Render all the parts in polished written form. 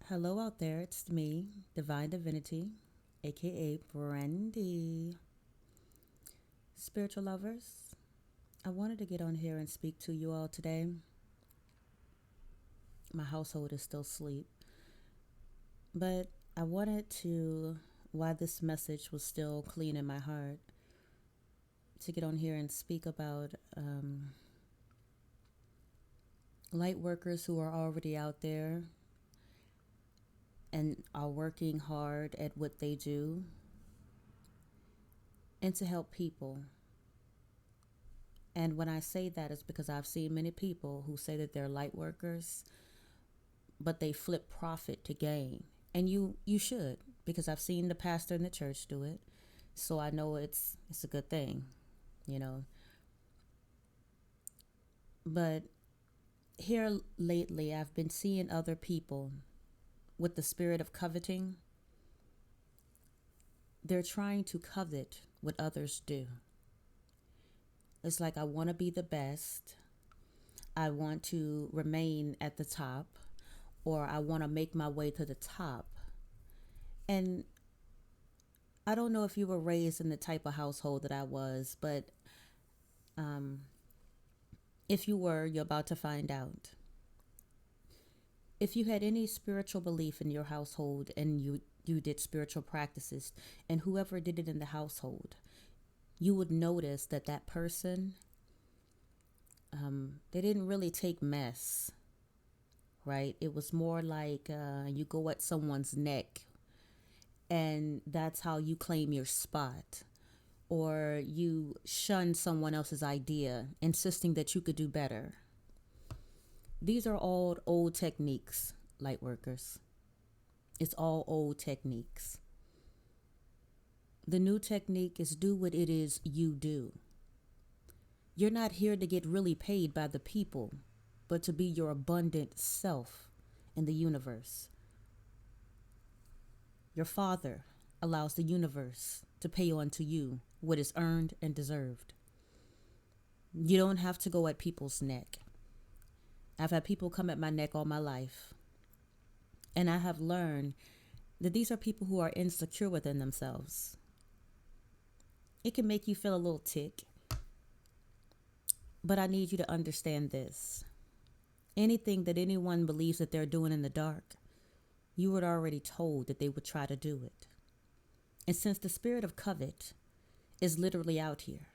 Hello out there, it's me, Divine Divinity, aka Brandy. Spiritual lovers, I wanted to get on here and speak to you all today. My household is still asleep, but I wanted to, while this message was still clean in my heart, to get on here and speak about light workers who are already out there and are working hard at what they do and to help people. And when I say that, it's because I've seen many people who say that they're light workers, but they flip profit to gain. And you should, because I've seen the pastor in the church do it. So I know it's a good thing, you know. But here lately I've been seeing other people with the spirit of coveting. They're trying to covet what others do. It's like I want to be the best. I want to remain at the top, or I want to make my way to the top. And I don't know if you were raised in the type of household that I was, but um, if you were, you're about to find out. If you had any spiritual belief in your household and you did spiritual practices, and whoever did it in the household, you would notice that that person, they didn't really take mess, right? It was more like you go at someone's neck, and that's how you claim your spot. Or you shun someone else's idea, insisting that you could do better. These are all old techniques, light workers. It's all old techniques. The new technique is do what it is you do. You're not here to get really paid by the people, but to be your abundant self in the universe. Your Father allows the universe to pay unto you what is earned and deserved. You don't have to go at people's neck. I've had people come at my neck all my life. And I have learned that these are people who are insecure within themselves. It can make you feel a little tick. But I need you to understand this. Anything that anyone believes that they're doing in the dark, you were already told that they would try to do it. And since the spirit of covet is literally out here,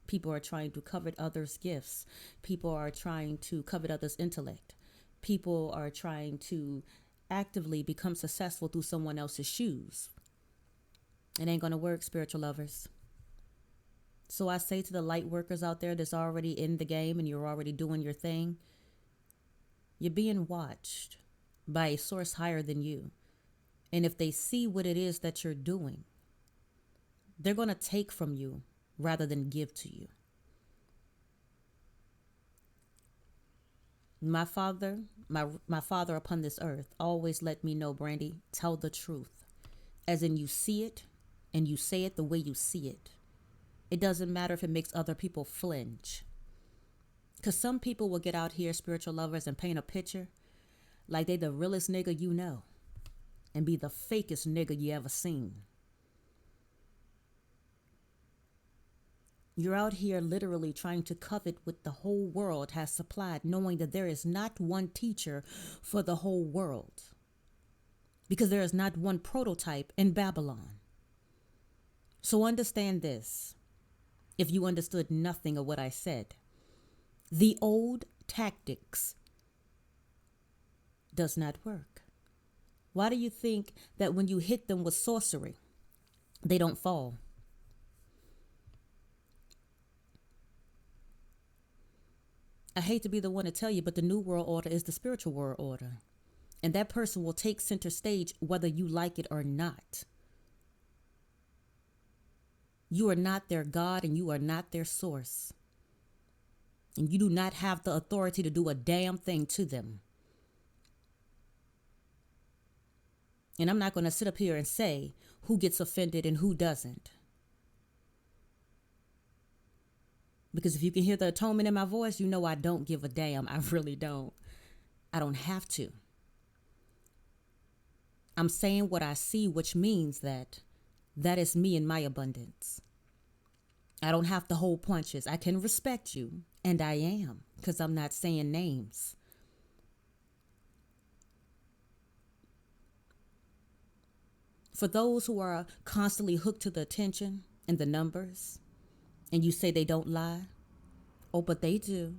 people are trying to covet others' gifts. People are trying to covet others' intellect. People are trying to actively become successful through someone else's shoes. It ain't going to work, spiritual lovers. So I say to the light workers out there that's already in the game and you're already doing your thing, you're being watched by a source higher than you. And if they see what it is that you're doing, they're going to take from you rather than give to you. My father upon this earth always let me know, Brandy, tell the truth. As in you see it and you say it the way you see it. It doesn't matter if it makes other people flinch. Because some people will get out here, spiritual lovers, and paint a picture like they the realest nigga you know and be the fakest nigga you ever seen. You're out here literally trying to covet what the whole world has supplied, knowing that there is not one teacher for the whole world. Because there is not one prototype in Babylon. So understand this, if you understood nothing of what I said. The old tactics does not work. Why do you think that when you hit them with sorcery, they don't fall? I hate to be the one to tell you, but the new world order is the spiritual world order. And that person will take center stage whether you like it or not. You are not their God and you are not their source. And you do not have the authority to do a damn thing to them. And I'm not going to sit up here and say who gets offended and who doesn't. Because if you can hear the atonement in my voice, you know I don't give a damn. I really don't. I don't have to. I'm saying what I see, which means that that is me in my abundance. I don't have to hold punches. I can respect you, and I am, because I'm not saying names. For those who are constantly hooked to the attention and the numbers, and you say they don't lie, oh, but they do.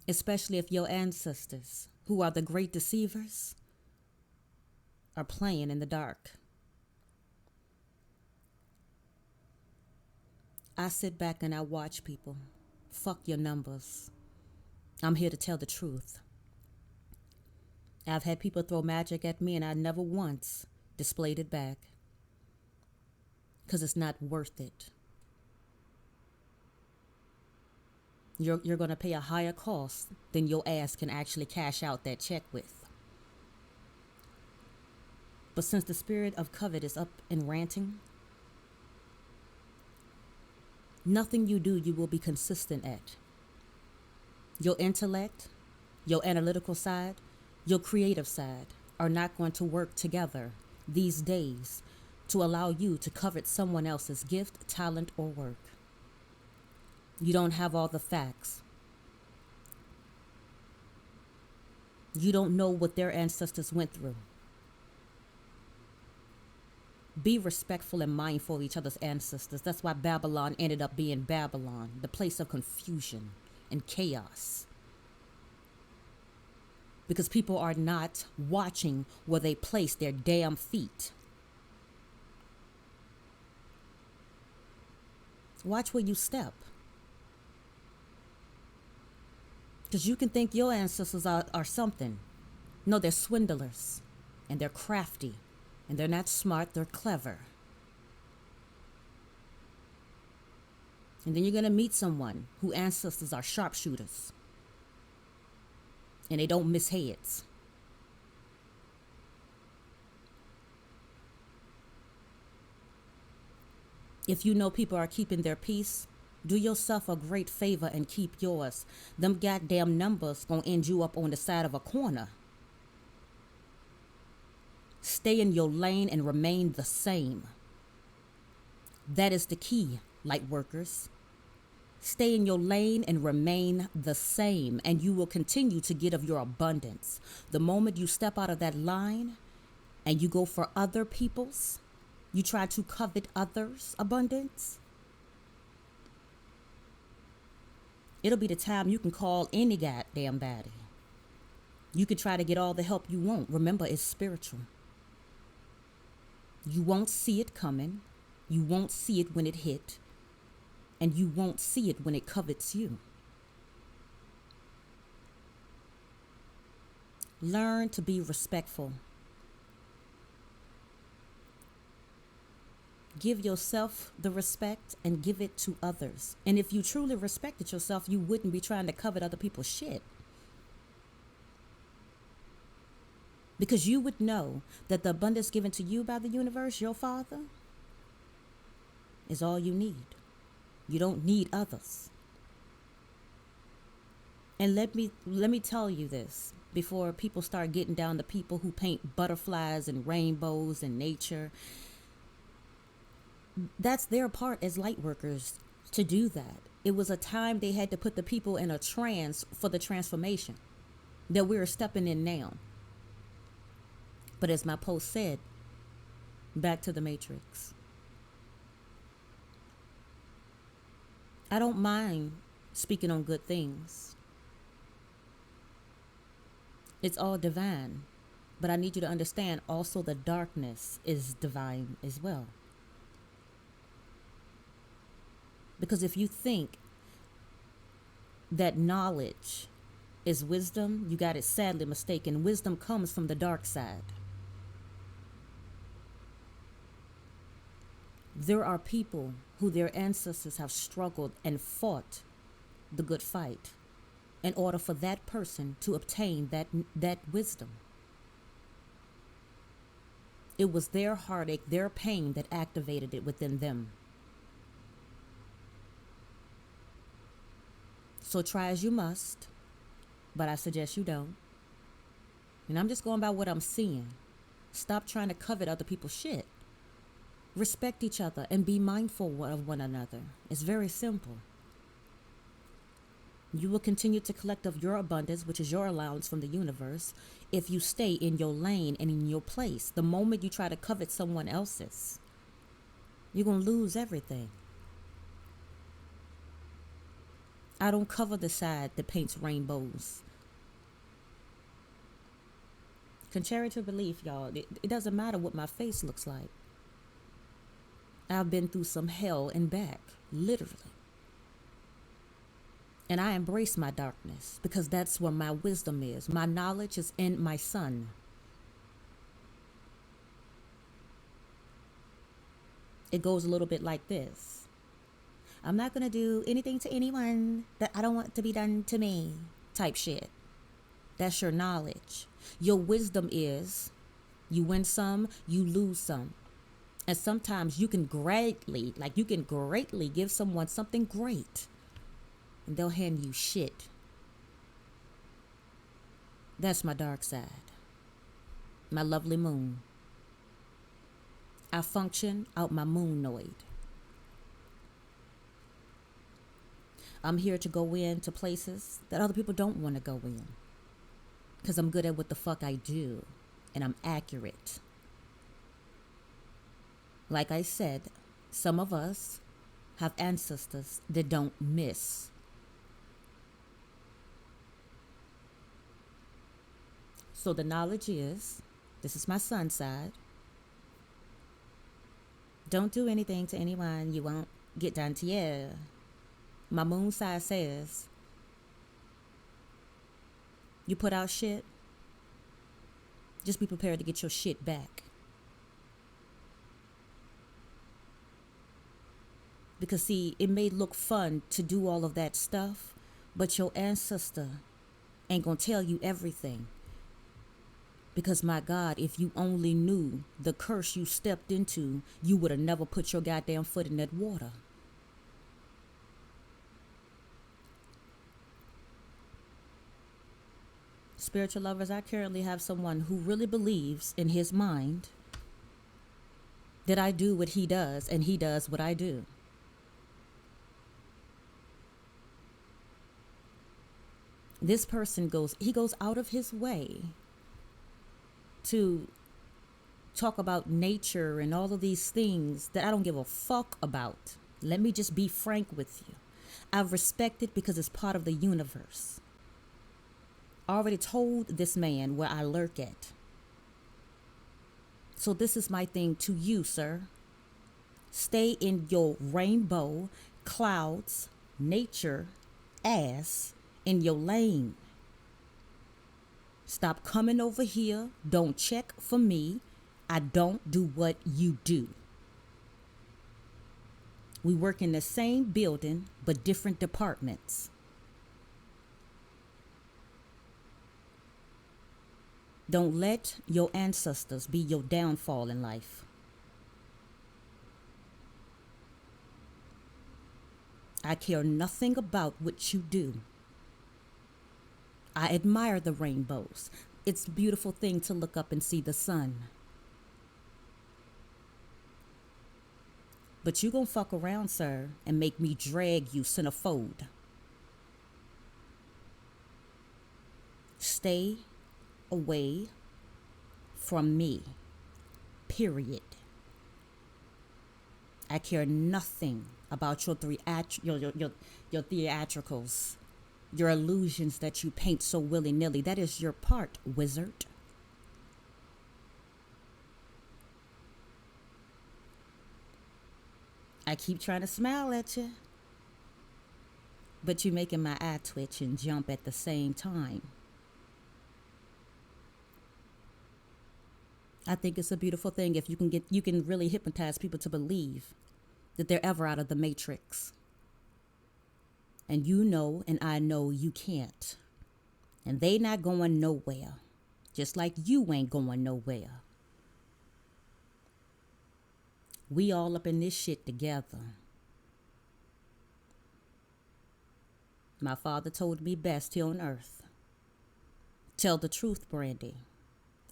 Especially if your ancestors, who are the great deceivers, are playing in the dark. I sit back and I watch people. Fuck your numbers. I'm here to tell the truth. I've had people throw magic at me and I never once displayed it back. Because it's not worth it. You're going to pay a higher cost than your ass can actually cash out that check with. But since the spirit of covet is up and ranting, nothing you do you will be consistent at. Your intellect, your analytical side, your creative side are not going to work together these days to allow you to covet someone else's gift, talent, or work. You don't have all the facts. You don't know what their ancestors went through. Be respectful and mindful of each other's ancestors. That's why Babylon ended up being Babylon, the place of confusion and chaos. Because people are not watching where they place their damn feet. Watch where you step. Because you can think your ancestors are something. No, they're swindlers. And they're crafty. And they're not smart, they're clever. And then you're going to meet someone whose ancestors are sharpshooters. And they don't miss heads. If you know people are keeping their peace, do yourself a great favor and keep yours. Them goddamn numbers gonna end you up on the side of a corner. Stay in your lane and remain the same. That is the key, light workers. Stay in your lane and remain the same, and you will continue to get of your abundance. The moment you step out of that line and you go for other people's, you try to covet others' abundance, it'll be the time you can call any goddamn body. You can try to get all the help you want. Remember, it's spiritual. You won't see it coming. You won't see it when it hit. And you won't see it when it covets you. Learn to be respectful. Give yourself the respect and give it to others. And if you truly respected yourself, you wouldn't be trying to covet other people's shit. Because you would know that the abundance given to you by the universe, your Father, is all you need. You don't need others. And let me tell you this before people start getting down to people who paint butterflies and rainbows and nature. That's their part as light workers to do that. It was a time they had to put the people in a trance for the transformation that we're stepping in now. But as my post said, back to the Matrix. I don't mind speaking on good things. It's all divine. But I need you to understand also the darkness is divine as well. Because if you think that knowledge is wisdom, you got it sadly mistaken. Wisdom comes from the dark side. There are people who their ancestors have struggled and fought the good fight in order for that person to obtain that wisdom. It was their heartache, their pain that activated it within them. So try as you must, but I suggest you don't. And I'm just going by what I'm seeing. Stop trying to covet other people's shit. Respect each other and be mindful of one another. It's very simple. You will continue to collect of your abundance, which is your allowance from the universe, if you stay in your lane and in your place. The moment you try to covet someone else's, you're going to lose everything. I don't cover the side that paints rainbows. Contrary to belief, y'all, it doesn't matter what my face looks like. I've been through some hell and back, literally. And I embrace my darkness because that's where my wisdom is. My knowledge is in my sun. It goes a little bit like this. I'm not going to do anything to anyone that I don't want to be done to me type shit. That's your knowledge. Your wisdom is you win some, you lose some. And sometimes you can greatly give someone something great. And they'll hand you shit. That's my dark side. My lovely moon. I function out my moonoid. I'm here to go into places that other people don't want to go in. Because I'm good at what the fuck I do. And I'm accurate. Like I said, some of us have ancestors that don't miss. So the knowledge is, this is my sun side. Don't do anything to anyone you won't get done to you. My moon side says, you put out shit, just be prepared to get your shit back. Because see, it may look fun to do all of that stuff, but your ancestor ain't gonna tell you everything. Because my God, if you only knew the curse you stepped into, you would have never put your goddamn foot in that water. Spiritual lovers, I currently have someone who really believes in his mind that I do what he does and he does what I do. This person goes out of his way to talk about nature and all of these things that I don't give a fuck about. Let me just be frank with you. I respect it because it's part of the universe. I already told this man where I lurk at. So this is my thing to you, sir. Stay in your rainbow, clouds, nature, ass in your lane. Stop coming over here. Don't check for me. I don't do what you do. We work in the same building, but different departments. Don't let your ancestors be your downfall in life. I care nothing about what you do. I admire the rainbows. It's a beautiful thing to look up and see the sun. But you gonna fuck around, sir, and make me drag you centerfold. Stay away from me. Period. I care nothing about your theatricals. Your illusions that you paint so willy-nilly. That is your part, wizard. I keep trying to smile at you, but you're making my eye twitch and jump at the same time. I think it's a beautiful thing if you can really hypnotize people to believe that they're ever out of the matrix. And you know, and I know you can't. And they not going nowhere. Just like you ain't going nowhere. We all up in this shit together. My father told me best here on earth. Tell the truth, Brandy.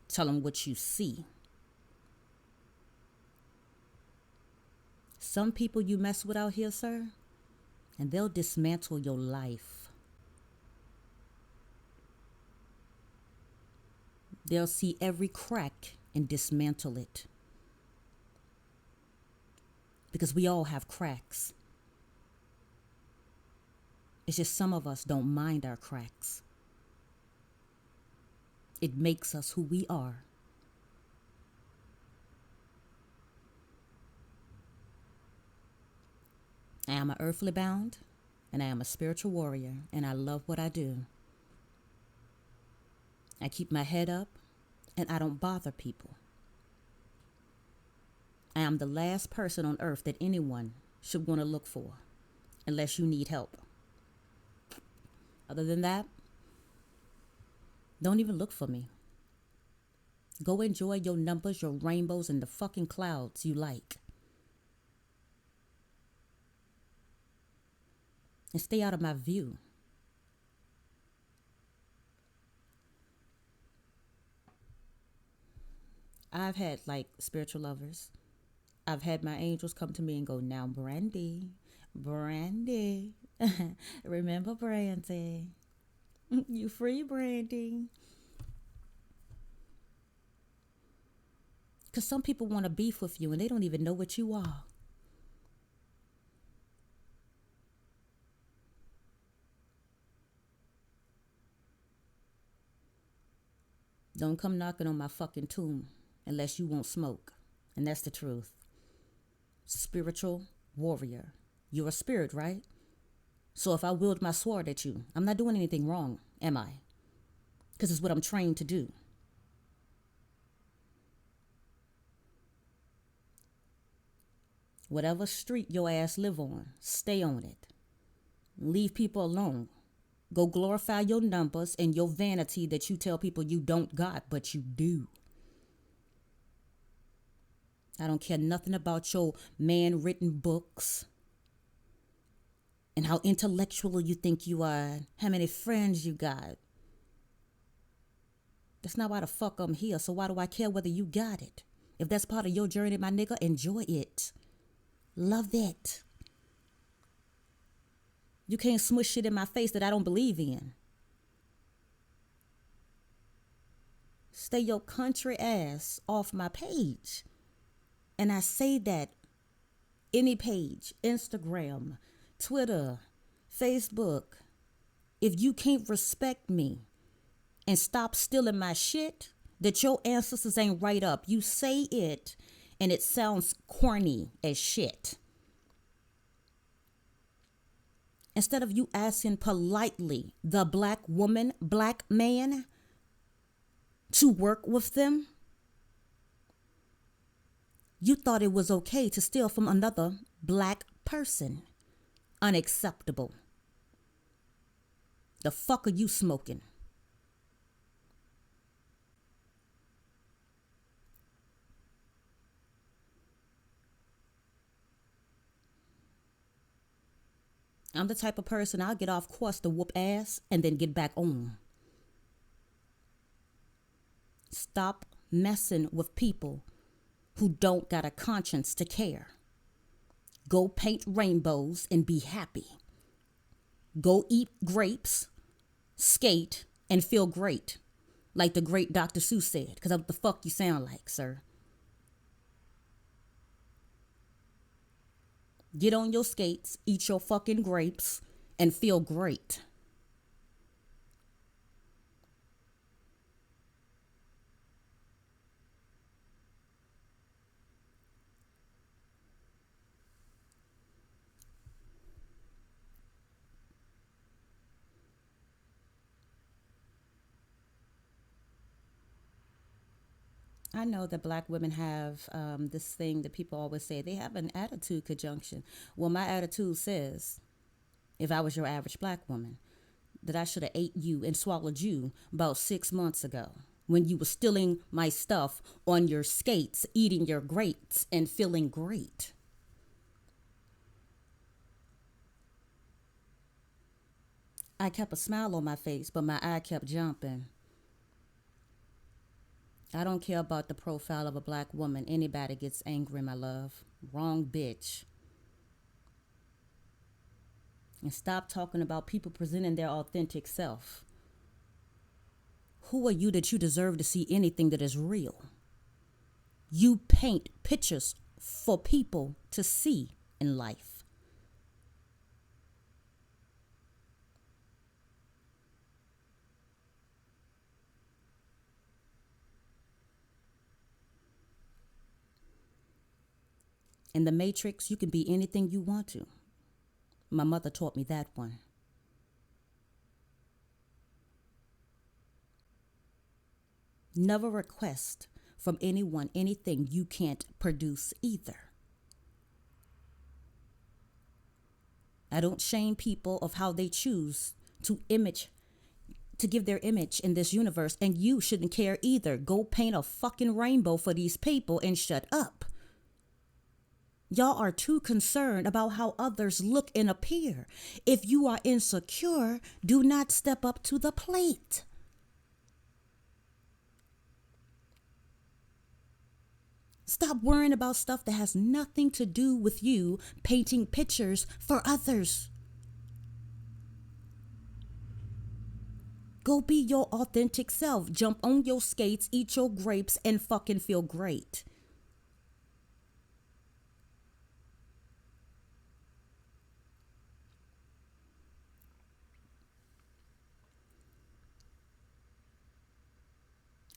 Tell them what you see. Some people you mess with out here, sir, and they'll dismantle your life. They'll see every crack and dismantle it. Because we all have cracks. It's just some of us don't mind our cracks. It makes us who we are. I am an earthly bound, and I am a spiritual warrior, and I love what I do. I keep my head up, and I don't bother people. I am the last person on earth that anyone should want to look for, unless you need help. Other than that, don't even look for me. Go enjoy your numbers, your rainbows, and the fucking clouds you like. And stay out of my view. I've had spiritual lovers. I've had my angels come to me and go, now Brandy, remember Brandy, you free Brandy. Because some people want to beef with you and they don't even know what you are. Don't come knocking on my fucking tomb unless you won't smoke. And that's the truth. Spiritual warrior. You're a spirit, right? So if I wield my sword at you, I'm not doing anything wrong, am I? Because it's what I'm trained to do. Whatever street your ass live on, stay on it. Leave people alone. Go glorify your numbers and your vanity that you tell people you don't got, but you do. I don't care nothing about your man-written books and how intellectual you think you are, how many friends you got. That's not why the fuck I'm here, so why do I care whether you got it? If that's part of your journey, my nigga, enjoy it. Love it. You can't smush shit in my face that I don't believe in. Stay your country ass off my page. And I say that any page, Instagram, Twitter, Facebook, if you can't respect me and stop stealing my shit that your ancestors ain't right up, you say it and it sounds corny as shit. Instead of you asking politely the black woman, black man to work with them, you thought it was okay to steal from another black person. Unacceptable. The fuck are you smoking? I'm the type of person I'll get off course to whoop ass and then get back on. Stop messing with people who don't got a conscience to care. Go paint rainbows and be happy. Go eat grapes, skate, and feel great. Like the great Dr. Seuss said, because that's what the fuck you sound like, sir. Get on your skates, eat your fucking grapes, and feel great. I know that black women have this thing that people always say. They have an attitude conjunction. Well, my attitude says, if I was your average black woman, that I should have ate you and swallowed you about 6 months ago when you were stealing my stuff on your skates, eating your grapes, and feeling great. I kept a smile on my face, but my eye kept jumping. I don't care about the profile of a black woman. Anybody gets angry, my love. Wrong bitch. And stop talking about people presenting their authentic self. Who are you that you deserve to see anything that is real? You paint pictures for people to see in life. In the Matrix, you can be anything you want to. My mother taught me that one. Never request from anyone anything you can't produce either. I don't shame people of how they choose to give their image in this universe, and you shouldn't care either. Go paint a fucking rainbow for these people and shut up. Y'all are too concerned about how others look and appear. If you are insecure, do not step up to the plate. Stop worrying about stuff that has nothing to do with you painting pictures for others. Go be your authentic self. Jump on your skates, eat your grapes, and fucking feel great.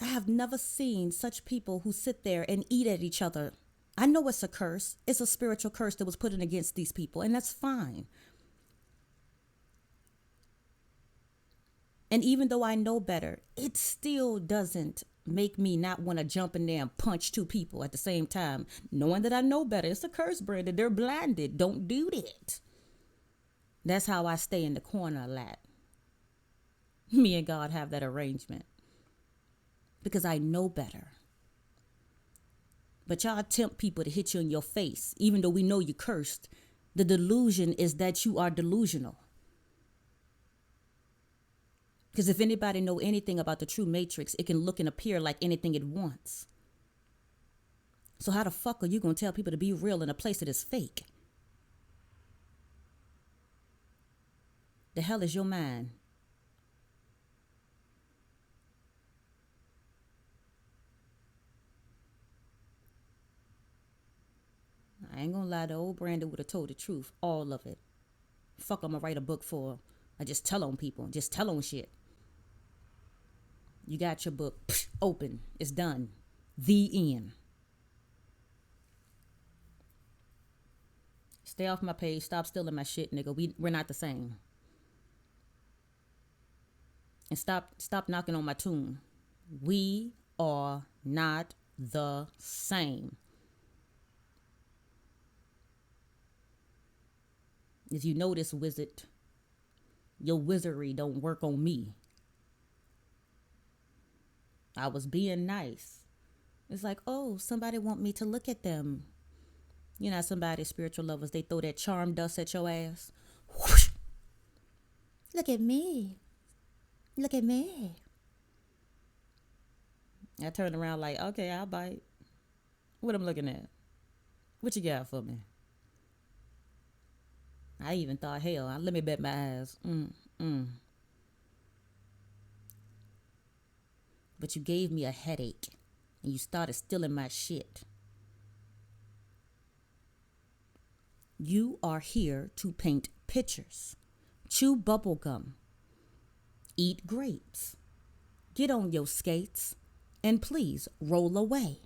I have never seen such people who sit there and eat at each other. I know it's a curse. It's a spiritual curse that was put in against these people, and that's fine. And even though I know better, it still doesn't make me not want to jump in there and punch two people at the same time, knowing that I know better. It's a curse, Brandon. They're blinded. Don't do that. That's how I stay in the corner a lot. Me and God have that arrangement. Because I know better. But y'all tempt people to hit you in your face, even though we know you're cursed. The delusion is that you are delusional. Because if anybody know anything about the true matrix, it can look and appear like anything it wants. So how the fuck are you going to tell people to be real in a place that is fake? The hell is your mind? I ain't gonna lie, the old Brandon would have told the truth, all of it. Fuck, I'm gonna write a book for. I just tell on people, just tell on shit. You got your book, open, it's done. The end. Stay off my page, stop stealing my shit, nigga. We're not the same. And stop knocking on my tomb. We are not the same. If you know this, wizard, your wizardry don't work on me. I was being nice. It's like, oh, somebody want me to look at them. You know, somebody, spiritual lovers, they throw that charm dust at your ass. Whoosh. Look at me. Look at me. I turned around like, okay, I'll bite. What I'm looking at? What you got for me? I even thought, hell, let me bet my eyes. But you gave me a headache, and you started stealing my shit. You are here to paint pictures, chew bubble gum, eat grapes, get on your skates, and please roll away.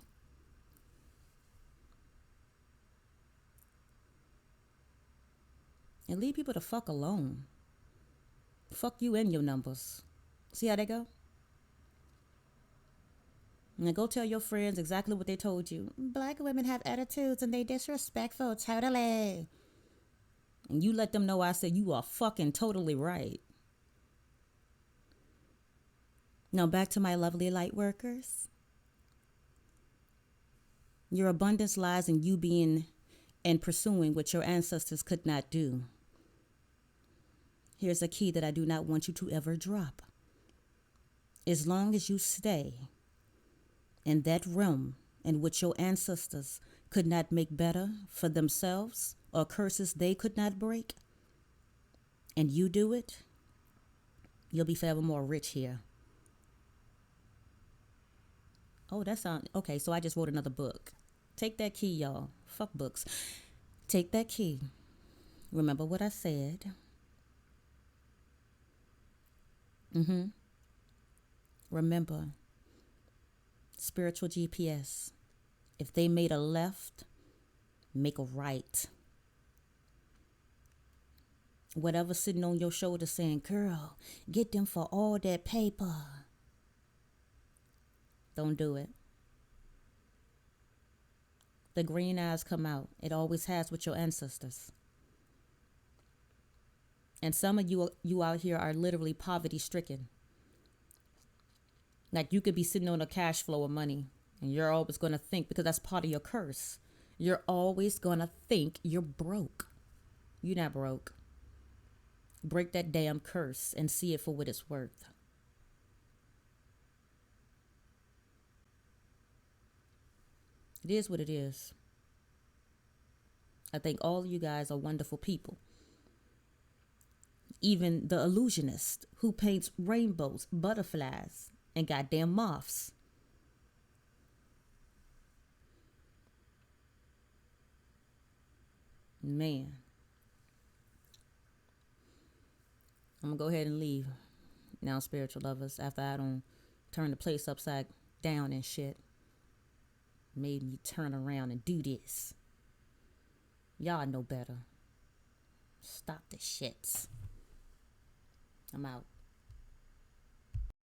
And leave people the fuck alone. Fuck you and your numbers. See how they go? Now go tell your friends exactly what they told you. Black women have attitudes and they disrespectful, totally. And you let them know I said you are fucking totally right. Now back to my lovely light workers. Your abundance lies in you being and pursuing what your ancestors could not do. Here's a key that I do not want you to ever drop. As long as you stay in that realm in which your ancestors could not make better for themselves or curses they could not break, and you do it, you'll be forever more rich here. Oh, that sounds okay. So I just wrote another book. Take that key, y'all. Fuck books. Take that key. Remember what I said. Remember, spiritual GPS. If they made a left, make a right. Whatever's sitting on your shoulder saying, girl, get them for all that paper. Don't do it. The green eyes come out. It always has with your ancestors. And some of you out here are literally poverty stricken. Like you could be sitting on a cash flow of money and you're always going to think, because that's part of your curse, you're always going to think you're broke. You're not broke. Break that damn curse and see it for what it's worth. It is what it is. I think all of you guys are wonderful people. Even the illusionist who paints rainbows, butterflies, and goddamn moths. Man. I'm going to go ahead and leave now, spiritual lovers, after I don't turn the place upside down and shit. Made me turn around and do this. Y'all know better. Stop the shits. I'm out.